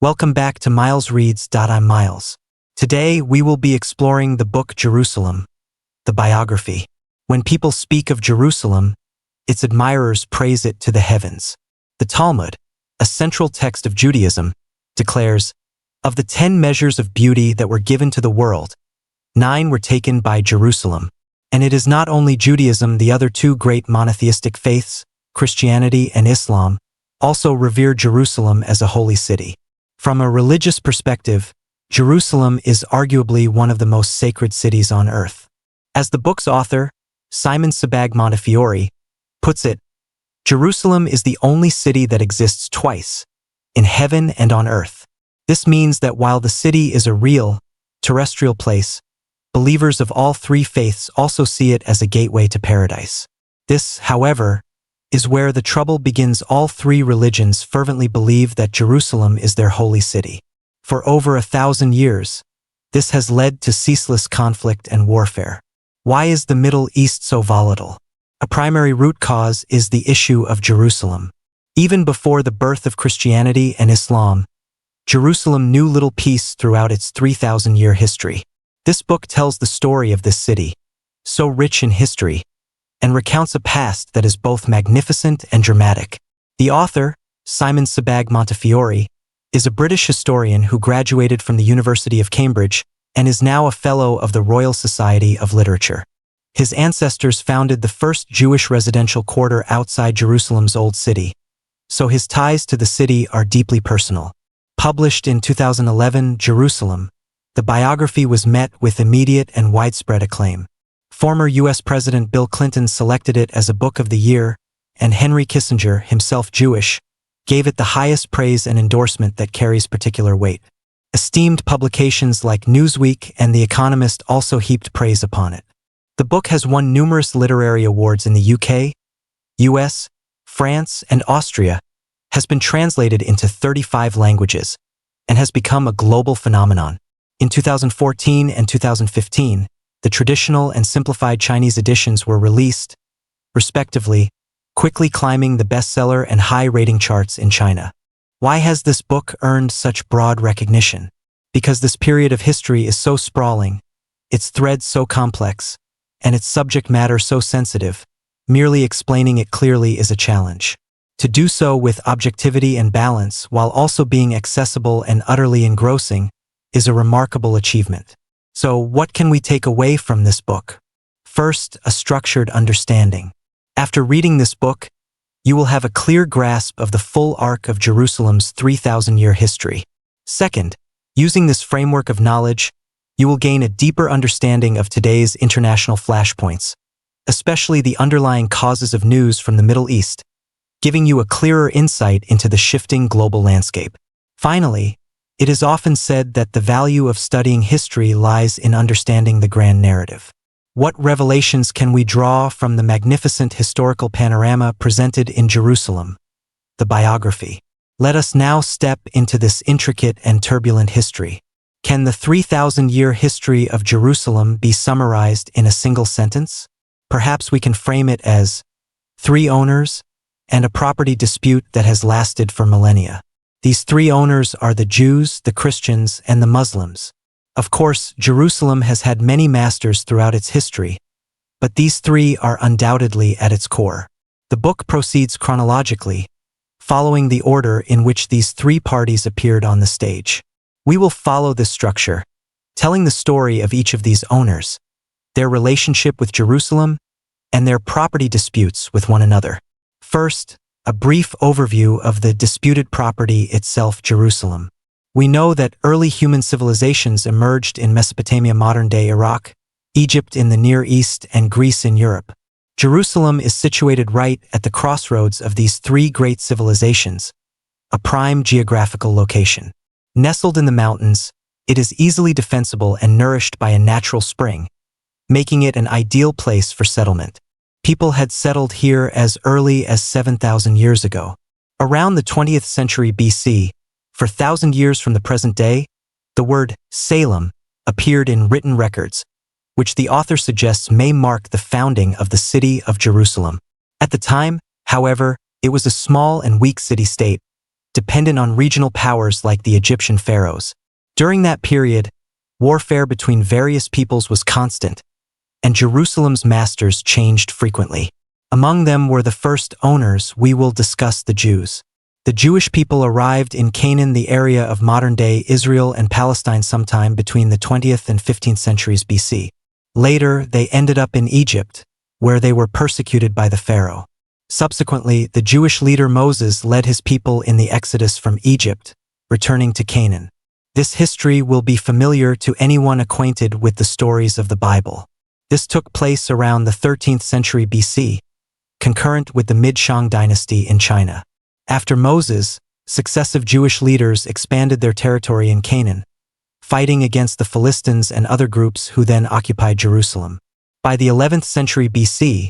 Welcome back to Miles Reads. I'm Miles. Today, we will be exploring the book Jerusalem, the biography. When people speak of Jerusalem, its admirers praise it to the heavens. The Talmud, a central text of Judaism, declares, "Of the 10 measures of beauty that were given to the world, 9 were taken by Jerusalem." And it is not only Judaism, the other two great monotheistic faiths, Christianity and Islam, also revere Jerusalem as a holy city. From a religious perspective, Jerusalem is arguably one of the most sacred cities on earth. As the book's author, Simon Sebag Montefiore, puts it, Jerusalem is the only city that exists twice, in heaven and on earth. This means that while the city is a real, terrestrial place, believers of all three faiths also see it as a gateway to paradise. This, however, is where the trouble begins. All three religions fervently believe that Jerusalem is their holy city. For over 1,000 years, this has led to ceaseless conflict and warfare. Why is the Middle East so volatile? A primary root cause is the issue of Jerusalem. Even before the birth of Christianity and Islam, Jerusalem knew little peace throughout its 3,000-year history. This book tells the story of this city, so rich in history, and recounts a past that is both magnificent and dramatic. The author, Simon Sebag Montefiore, is a British historian who graduated from the University of Cambridge and is now a Fellow of the Royal Society of Literature. His ancestors founded the first Jewish residential quarter outside Jerusalem's Old City, so his ties to the city are deeply personal. Published in 2011, Jerusalem, the biography was met with immediate and widespread acclaim. Former U.S. President Bill Clinton selected it as a Book of the Year, and Henry Kissinger, himself Jewish, gave it the highest praise and endorsement that carries particular weight. Esteemed publications like Newsweek and The Economist also heaped praise upon it. The book has won numerous literary awards in the UK, US, France, and Austria, has been translated into 35 languages, and has become a global phenomenon. In 2014 and 2015, the traditional and simplified Chinese editions were released, respectively, quickly climbing the bestseller and high-rating charts in China. Why has this book earned such broad recognition? Because this period of history is so sprawling, its threads so complex, and its subject matter so sensitive, merely explaining it clearly is a challenge. To do so with objectivity and balance while also being accessible and utterly engrossing is a remarkable achievement. So, what can we take away from this book? First, a structured understanding. After reading this book, you will have a clear grasp of the full arc of Jerusalem's 3,000-year history. Second, using this framework of knowledge, you will gain a deeper understanding of today's international flashpoints, especially the underlying causes of news from the Middle East, giving you a clearer insight into the shifting global landscape. Finally, it is often said that the value of studying history lies in understanding the grand narrative. What revelations can we draw from the magnificent historical panorama presented in Jerusalem, the biography? Let us now step into this intricate and turbulent history. Can the 3,000-year history of Jerusalem be summarized in a single sentence? Perhaps we can frame it as 3 owners and a property dispute that has lasted for millennia. These 3 owners are the Jews, the Christians, and the Muslims. Of course, Jerusalem has had many masters throughout its history, but these 3 are undoubtedly at its core. The book proceeds chronologically, following the order in which these 3 parties appeared on the stage. We will follow this structure, telling the story of each of these owners, their relationship with Jerusalem, and their property disputes with one another. First, a brief overview of the disputed property itself, Jerusalem. We know that early human civilizations emerged in Mesopotamia, modern-day Iraq, Egypt in the Near East, and Greece in Europe. Jerusalem is situated right at the crossroads of these 3 great civilizations, a prime geographical location. Nestled in the mountains, it is easily defensible and nourished by a natural spring, making it an ideal place for settlement. People had settled here as early as 7,000 years ago. Around the 20th century BC, for 1,000 years from the present day, the word Salem appeared in written records, which the author suggests may mark the founding of the city of Jerusalem. At the time, however, it was a small and weak city-state, dependent on regional powers like the Egyptian pharaohs. During that period, warfare between various peoples was constant, and Jerusalem's masters changed frequently. Among them were the first owners. We will discuss the Jews. The Jewish people arrived in Canaan, the area of modern-day Israel and Palestine, sometime between the 20th and 15th centuries BC. Later, they ended up in Egypt, where they were persecuted by the Pharaoh. Subsequently, the Jewish leader Moses led his people in the exodus from Egypt, returning to Canaan. This history will be familiar to anyone acquainted with the stories of the Bible. This took place around the 13th century BC, concurrent with the Mid-Shang dynasty in China. After Moses, successive Jewish leaders expanded their territory in Canaan, fighting against the Philistines and other groups who then occupied Jerusalem. By the 11th century BC,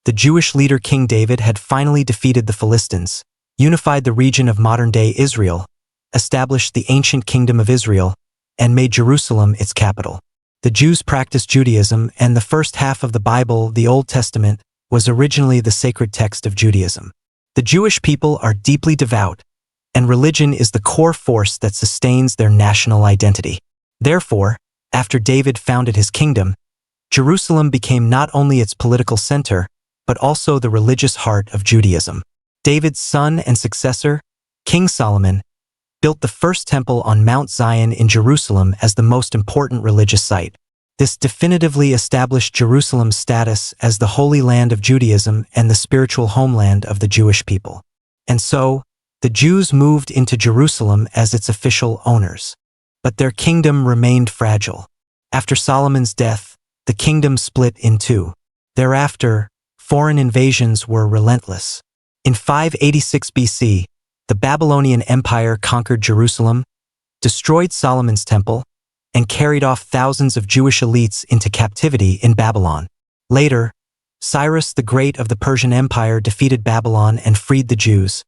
the Jewish leader King David had finally defeated the Philistines, unified the region of modern-day Israel, established the ancient kingdom of Israel, and made Jerusalem its capital. The Jews practiced Judaism, and the first half of the Bible, the Old Testament, was originally the sacred text of Judaism. The Jewish people are deeply devout, and religion is the core force that sustains their national identity. Therefore, after David founded his kingdom, Jerusalem became not only its political center, but also the religious heart of Judaism. David's son and successor, King Solomon, built the first temple on Mount Zion in Jerusalem as the most important religious site. This definitively established Jerusalem's status as the holy land of Judaism and the spiritual homeland of the Jewish people. And so, the Jews moved into Jerusalem as its official owners. But their kingdom remained fragile. After Solomon's death, the kingdom split in two. Thereafter, foreign invasions were relentless. In 586 BC, the Babylonian Empire conquered Jerusalem, destroyed Solomon's temple, and carried off thousands of Jewish elites into captivity in Babylon. Later, Cyrus the Great of the Persian Empire defeated Babylon and freed the Jews,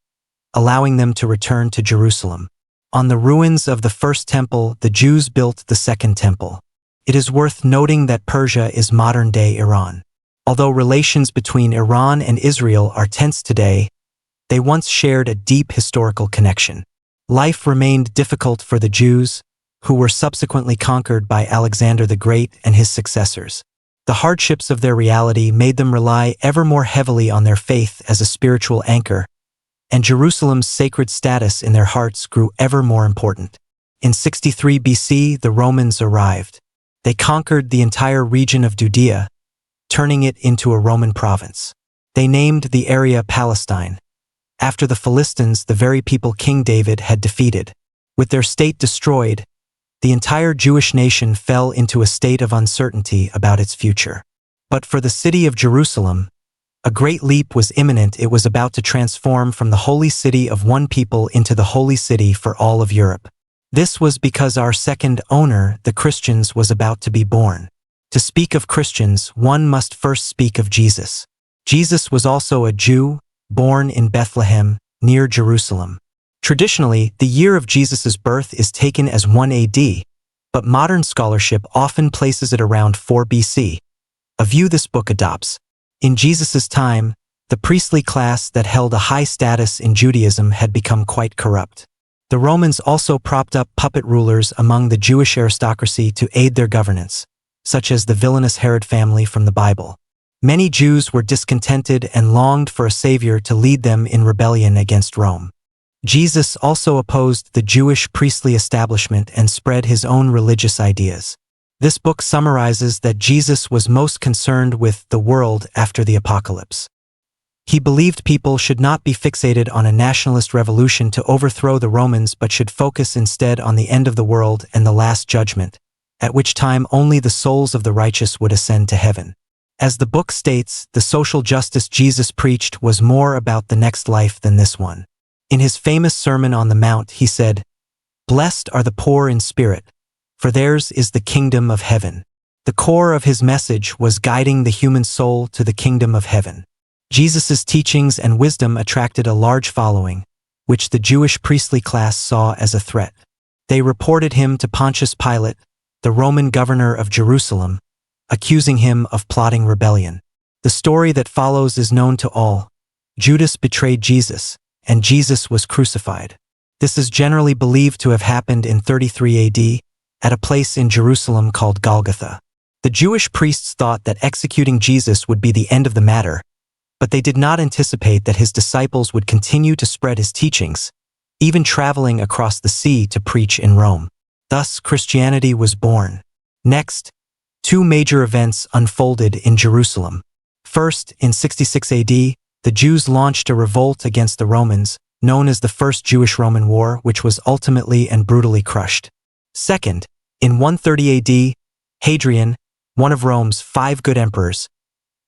allowing them to return to Jerusalem. On the ruins of the first temple, the Jews built the second temple. It is worth noting that Persia is modern-day Iran. Although relations between Iran and Israel are tense today, they once shared a deep historical connection. Life remained difficult for the Jews, who were subsequently conquered by Alexander the Great and his successors. The hardships of their reality made them rely ever more heavily on their faith as a spiritual anchor, and Jerusalem's sacred status in their hearts grew ever more important. In 63 BC, the Romans arrived. They conquered the entire region of Judea, turning it into a Roman province. They named the area Palestine, after the Philistines, the very people King David had defeated. With their state destroyed, the entire Jewish nation fell into a state of uncertainty about its future. But for the city of Jerusalem, a great leap was imminent. It was about to transform from the holy city of one people into the holy city for all of Europe. This was because our second owner, the Christians, was about to be born. To speak of Christians, one must first speak of Jesus. Jesus was also a Jew, born in Bethlehem, near Jerusalem. Traditionally, the year of Jesus' birth is taken as 1 AD, but modern scholarship often places it around 4 BC, a view this book adopts. In Jesus' time, the priestly class that held a high status in Judaism had become quite corrupt. The Romans also propped up puppet rulers among the Jewish aristocracy to aid their governance, such as the villainous Herod family from the Bible. Many Jews were discontented and longed for a savior to lead them in rebellion against Rome. Jesus also opposed the Jewish priestly establishment and spread his own religious ideas. This book summarizes that Jesus was most concerned with the world after the apocalypse. He believed people should not be fixated on a nationalist revolution to overthrow the Romans, but should focus instead on the end of the world and the last judgment, at which time only the souls of the righteous would ascend to heaven. As the book states, the social justice Jesus preached was more about the next life than this one. In his famous Sermon on the Mount, he said, "Blessed are the poor in spirit, for theirs is the kingdom of heaven." The core of his message was guiding the human soul to the kingdom of heaven. Jesus' teachings and wisdom attracted a large following, which the Jewish priestly class saw as a threat. They reported him to Pontius Pilate, the Roman governor of Jerusalem, accusing him of plotting rebellion. The story that follows is known to all. Judas betrayed Jesus, and Jesus was crucified. This is generally believed to have happened in 33 AD at a place in Jerusalem called Golgotha. The Jewish priests thought that executing Jesus would be the end of the matter, but they did not anticipate that his disciples would continue to spread his teachings, even traveling across the sea to preach in Rome. Thus, Christianity was born. Next, two major events unfolded in Jerusalem. First, in 66 AD, the Jews launched a revolt against the Romans, known as the First Jewish-Roman War, which was ultimately and brutally crushed. Second, in 130 AD, Hadrian, one of Rome's 5 good emperors,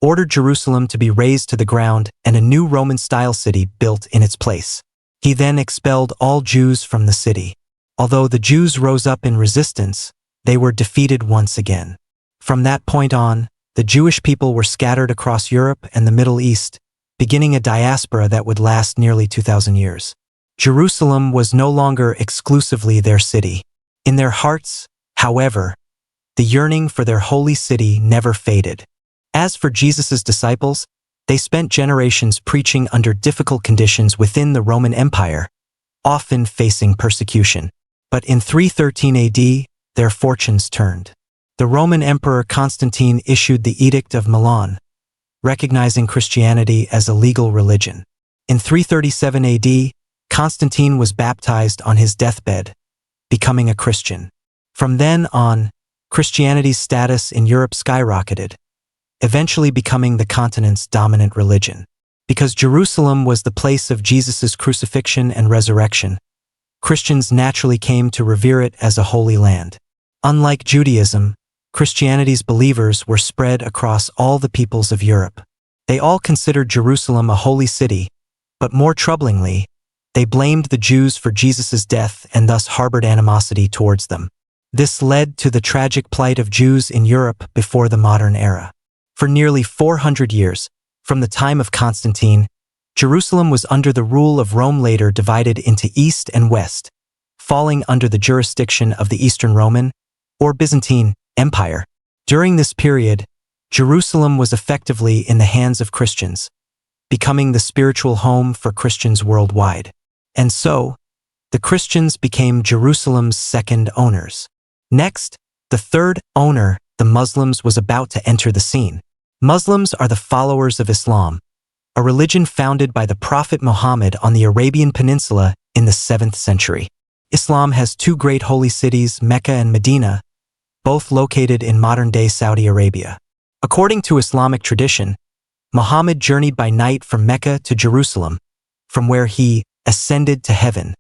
ordered Jerusalem to be razed to the ground and a new Roman-style city built in its place. He then expelled all Jews from the city. Although the Jews rose up in resistance, they were defeated once again. From that point on, the Jewish people were scattered across Europe and the Middle East, beginning a diaspora that would last nearly 2,000 years. Jerusalem was no longer exclusively their city. In their hearts, however, the yearning for their holy city never faded. As for Jesus' disciples, they spent generations preaching under difficult conditions within the Roman Empire, often facing persecution. But in 313 AD, their fortunes turned. The Roman Emperor Constantine issued the Edict of Milan, recognizing Christianity as a legal religion. In 337 AD, Constantine was baptized on his deathbed, becoming a Christian. From then on, Christianity's status in Europe skyrocketed, eventually becoming the continent's dominant religion. Because Jerusalem was the place of Jesus' crucifixion and resurrection, Christians naturally came to revere it as a holy land. Unlike Judaism, Christianity's believers were spread across all the peoples of Europe. They all considered Jerusalem a holy city, but more troublingly, they blamed the Jews for Jesus' death and thus harbored animosity towards them. This led to the tragic plight of Jews in Europe before the modern era. For nearly 400 years, from the time of Constantine, Jerusalem was under the rule of Rome, later divided into East and West, falling under the jurisdiction of the Eastern Roman, or Byzantine, Empire. During this period, Jerusalem was effectively in the hands of Christians, becoming the spiritual home for Christians worldwide. And so, the Christians became Jerusalem's second owners. Next, the third owner, the Muslims, was about to enter the scene. Muslims are the followers of Islam, a religion founded by the Prophet Muhammad on the Arabian Peninsula in the 7th century. Islam has two great holy cities, Mecca and Medina, both located in modern-day Saudi Arabia. According to Islamic tradition, Muhammad journeyed by night from Mecca to Jerusalem, from where he ascended to heaven.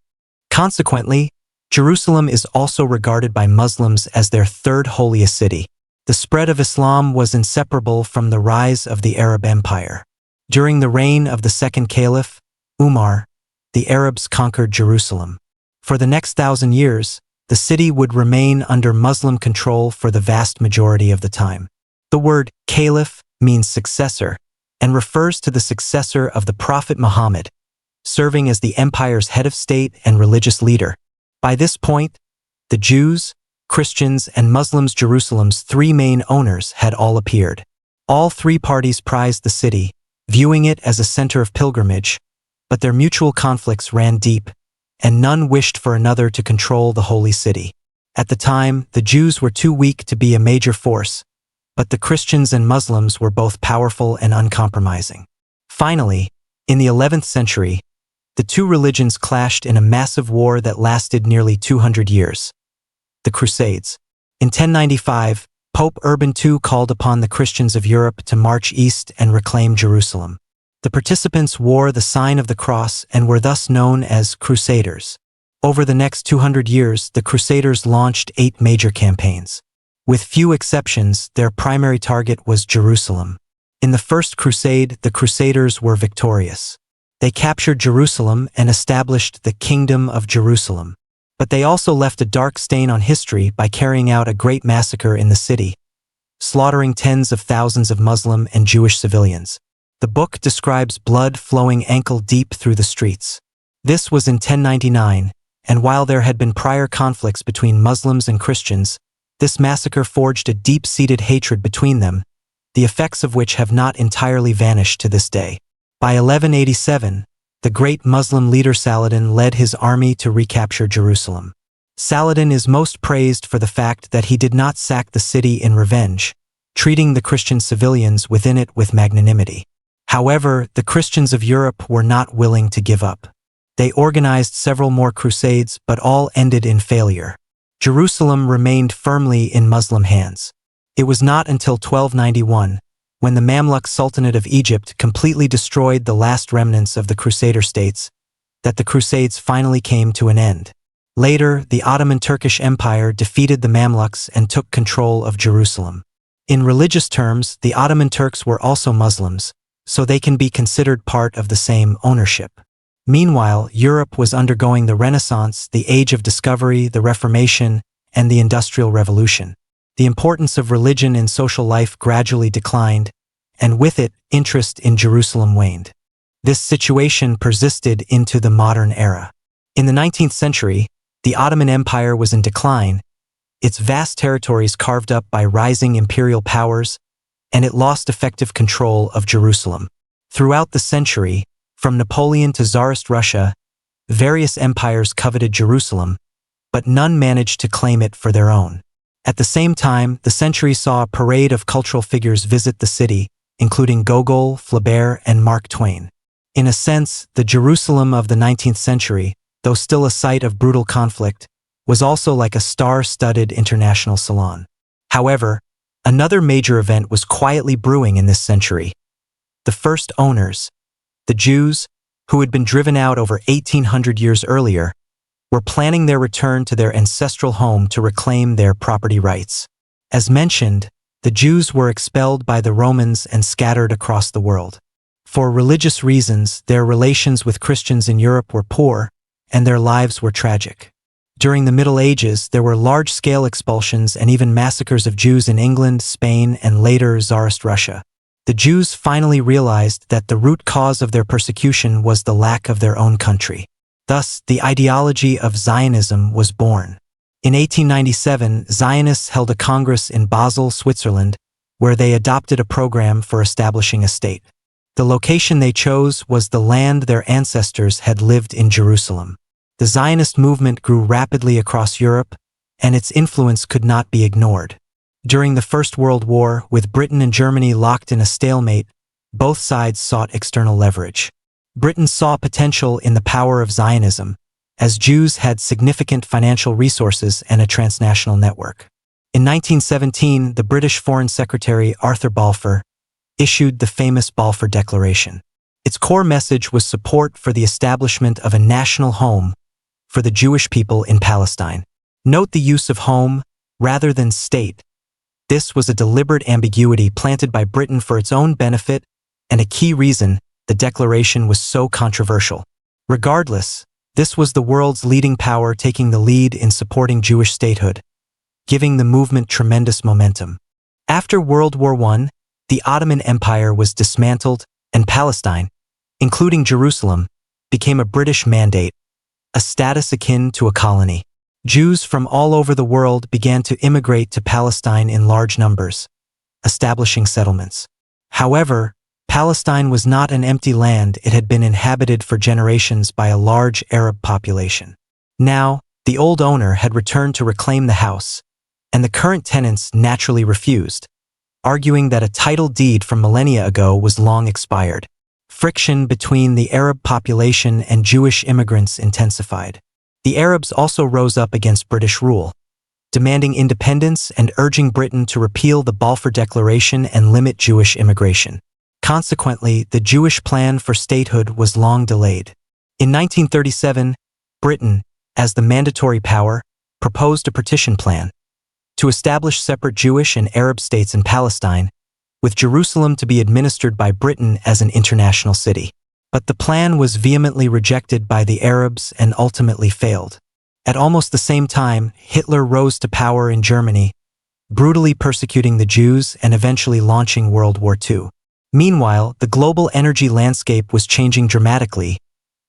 Consequently, Jerusalem is also regarded by Muslims as their third holiest city. The spread of Islam was inseparable from the rise of the Arab Empire. During the reign of the second caliph, Umar, the Arabs conquered Jerusalem. For the next 1,000 years, the city would remain under Muslim control for the vast majority of the time. The word caliph means successor and refers to the successor of the Prophet Muhammad, serving as the empire's head of state and religious leader. By this point, the Jews, Christians, and Muslims, Jerusalem's three main owners, had all appeared. All three parties prized the city, viewing it as a center of pilgrimage, but their mutual conflicts ran deep, and none wished for another to control the holy city. At the time, the Jews were too weak to be a major force, but the Christians and Muslims were both powerful and uncompromising. Finally, in the 11th century, the two religions clashed in a massive war that lasted nearly 200 years. The Crusades. In 1095, Pope Urban II called upon the Christians of Europe to march east and reclaim Jerusalem. The participants wore the sign of the cross and were thus known as crusaders. Over the next 200 years, the crusaders launched 8 major campaigns. With few exceptions, their primary target was Jerusalem. In the First Crusade, the crusaders were victorious. They captured Jerusalem and established the Kingdom of Jerusalem. But they also left a dark stain on history by carrying out a great massacre in the city, slaughtering tens of thousands of Muslim and Jewish civilians. The book describes blood flowing ankle-deep through the streets. This was in 1099, and while there had been prior conflicts between Muslims and Christians, this massacre forged a deep-seated hatred between them, the effects of which have not entirely vanished to this day. By 1187, the great Muslim leader Saladin led his army to recapture Jerusalem. Saladin is most praised for the fact that he did not sack the city in revenge, treating the Christian civilians within it with magnanimity. However, the Christians of Europe were not willing to give up. They organized several more crusades, but all ended in failure. Jerusalem remained firmly in Muslim hands. It was not until 1291, when the Mamluk Sultanate of Egypt completely destroyed the last remnants of the Crusader states, that the Crusades finally came to an end. Later, the Ottoman Turkish Empire defeated the Mamluks and took control of Jerusalem. In religious terms, the Ottoman Turks were also Muslims, so they can be considered part of the same ownership. Meanwhile, Europe was undergoing the Renaissance, the Age of Discovery, the Reformation, and the Industrial Revolution. The importance of religion in social life gradually declined, and with it, interest in Jerusalem waned. This situation persisted into the modern era. In the 19th century, the Ottoman Empire was in decline, its vast territories carved up by rising imperial powers, and it lost effective control of Jerusalem. Throughout the century, from Napoleon to Tsarist Russia, various empires coveted Jerusalem, but none managed to claim it for their own. At the same time, the century saw a parade of cultural figures visit the city, including Gogol, Flaubert, and Mark Twain. In a sense, the Jerusalem of the 19th century, though still a site of brutal conflict, was also like a star-studded international salon. However, another major event was quietly brewing in this century. The first owners, the Jews, who had been driven out over 1800 years earlier, were planning their return to their ancestral home to reclaim their property rights. As mentioned, the Jews were expelled by the Romans and scattered across the world. For religious reasons, their relations with Christians in Europe were poor, and their lives were tragic. During the Middle Ages, there were large-scale expulsions and even massacres of Jews in England, Spain, and later Tsarist Russia. The Jews finally realized that the root cause of their persecution was the lack of their own country. Thus, the ideology of Zionism was born. In 1897, Zionists held a congress in Basel, Switzerland, where they adopted a program for establishing a state. The location they chose was the land their ancestors had lived in, Jerusalem. The Zionist movement grew rapidly across Europe, and its influence could not be ignored. During the First World War, with Britain and Germany locked in a stalemate, both sides sought external leverage. Britain saw potential in the power of Zionism, as Jews had significant financial resources and a transnational network. In 1917, the British Foreign Secretary Arthur Balfour issued the famous Balfour Declaration. Its core message was support for the establishment of a national home for the Jewish people in Palestine. Note the use of home rather than state. This was a deliberate ambiguity planted by Britain for its own benefit, and a key reason the declaration was so controversial. Regardless, this was the world's leading power taking the lead in supporting Jewish statehood, giving the movement tremendous momentum. After World War I, the Ottoman Empire was dismantled, and Palestine, including Jerusalem, became a British mandate, a status akin to a colony. Jews from all over the world began to immigrate to Palestine in large numbers, establishing settlements. However, Palestine was not an empty land. It had been inhabited for generations by a large Arab population. Now, the old owner had returned to reclaim the house, and the current tenants naturally refused, arguing that a title deed from millennia ago was long expired. Friction between the Arab population and Jewish immigrants intensified. The Arabs also rose up against British rule, demanding independence and urging Britain to repeal the Balfour Declaration and limit Jewish immigration. Consequently, the Jewish plan for statehood was long delayed. In 1937, Britain, as the mandatory power, proposed a partition plan to establish separate Jewish and Arab states in Palestine, with Jerusalem to be administered by Britain as an international city. But the plan was vehemently rejected by the Arabs and ultimately failed. At almost the same time, Hitler rose to power in Germany, brutally persecuting the Jews and eventually launching World War II. Meanwhile, the global energy landscape was changing dramatically,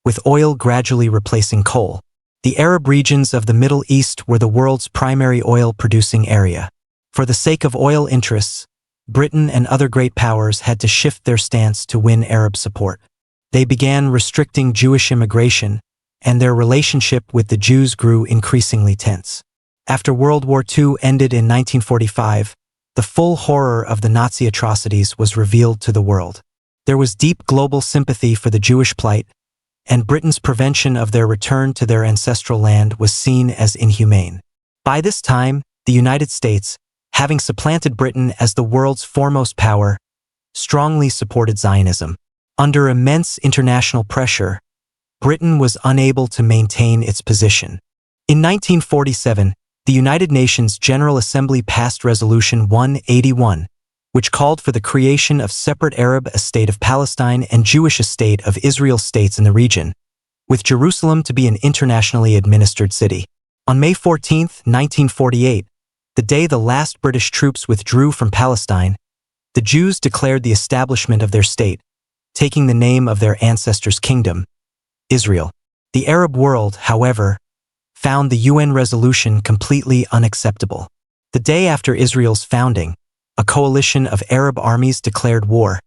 with oil gradually replacing coal. The Arab regions of the Middle East were the world's primary oil-producing area. For the sake of oil interests, Britain and other great powers had to shift their stance to win Arab support. They began restricting Jewish immigration, and their relationship with the Jews grew increasingly tense. After World War II ended in 1945, the full horror of the Nazi atrocities was revealed to the world. There was deep global sympathy for the Jewish plight, and Britain's prevention of their return to their ancestral land was seen as inhumane. By this time, the United States, having supplanted Britain as the world's foremost power, strongly supported Zionism. Under immense international pressure, Britain was unable to maintain its position. In 1947, the United Nations General Assembly passed Resolution 181, which called for the creation of separate Arab State of Palestine and Jewish State of Israel states in the region, with Jerusalem to be an internationally administered city. On May 14, 1948, the day the last British troops withdrew from Palestine, the Jews declared the establishment of their state, taking the name of their ancestors' kingdom, Israel. The Arab world, however, found the UN resolution completely unacceptable. The day after Israel's founding, a coalition of Arab armies declared war,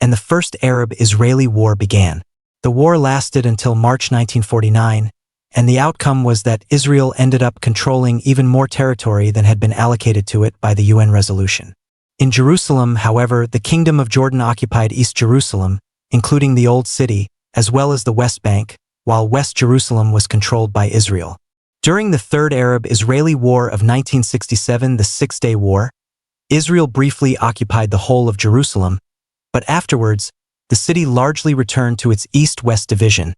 and the First Arab-Israeli War began. The war lasted until March 1949, and the outcome was that Israel ended up controlling even more territory than had been allocated to it by the UN resolution. In Jerusalem, however, the Kingdom of Jordan occupied East Jerusalem, including the Old City, as well as the West Bank, while West Jerusalem was controlled by Israel. During the Third Arab-Israeli War of 1967, the Six-Day War, Israel briefly occupied the whole of Jerusalem, but afterwards, the city largely returned to its East-West division,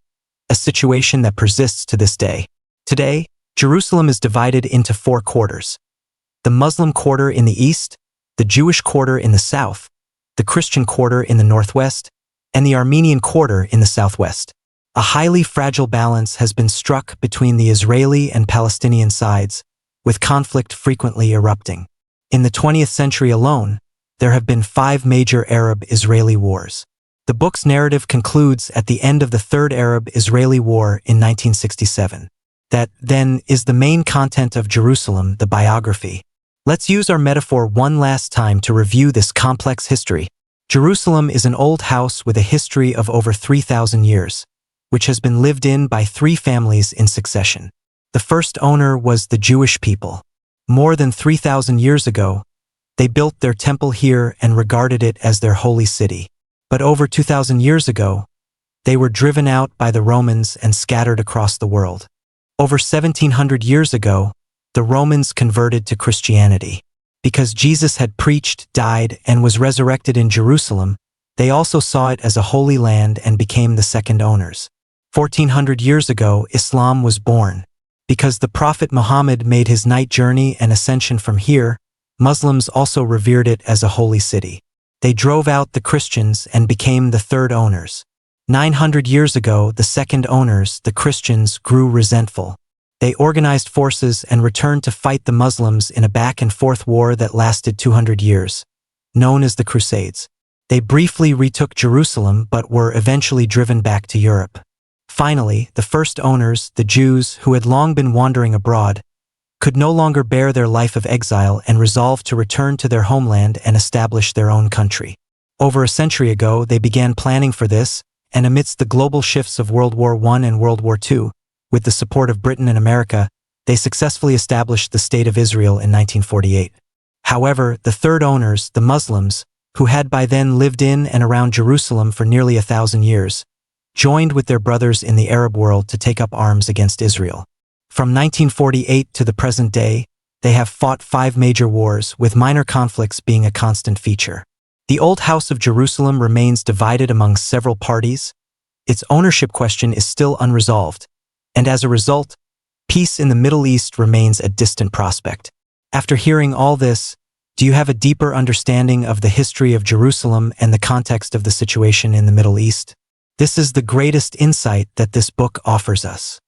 a situation that persists to this day. Today, Jerusalem is divided into 4 quarters: the Muslim quarter in the east, the Jewish quarter in the south, the Christian quarter in the northwest, and the Armenian quarter in the southwest. A highly fragile balance has been struck between the Israeli and Palestinian sides, with conflict frequently erupting. In the 20th century alone, there have been 5 major Arab-Israeli wars. The book's narrative concludes at the end of the Third Arab-Israeli War in 1967. That, then, is the main content of Jerusalem, the biography. Let's use our metaphor one last time to review this complex history. Jerusalem is an old house with a history of over 3,000 years, which has been lived in by 3 families in succession. The first owner was the Jewish people. More than 3,000 years ago, they built their temple here and regarded it as their holy city. But over 2,000 years ago, they were driven out by the Romans and scattered across the world. Over 1,700 years ago, the Romans converted to Christianity. Because Jesus had preached, died, and was resurrected in Jerusalem, they also saw it as a holy land and became the second owners. 1,400 years ago, Islam was born. Because the Prophet Muhammad made his night journey and ascension from here, Muslims also revered it as a holy city. They drove out the Christians and became the third owners. 900 years ago, the second owners, the Christians, grew resentful. They organized forces and returned to fight the Muslims in a back-and-forth war that lasted 200 years, known as the Crusades. They briefly retook Jerusalem but were eventually driven back to Europe. Finally, the first owners, the Jews, who had long been wandering abroad, could no longer bear their life of exile and resolved to return to their homeland and establish their own country. Over a century ago, they began planning for this, and amidst the global shifts of World War I and World War II, with the support of Britain and America, they successfully established the State of Israel in 1948. However, the third owners, the Muslims, who had by then lived in and around Jerusalem for nearly 1,000 years, joined with their brothers in the Arab world to take up arms against Israel. From 1948 to the present day, they have fought 5 major wars, with minor conflicts being a constant feature. The old House of Jerusalem remains divided among several parties. Its ownership question is still unresolved, and as a result, peace in the Middle East remains a distant prospect. After hearing all this, do you have a deeper understanding of the history of Jerusalem and the context of the situation in the Middle East? This is the greatest insight that this book offers us.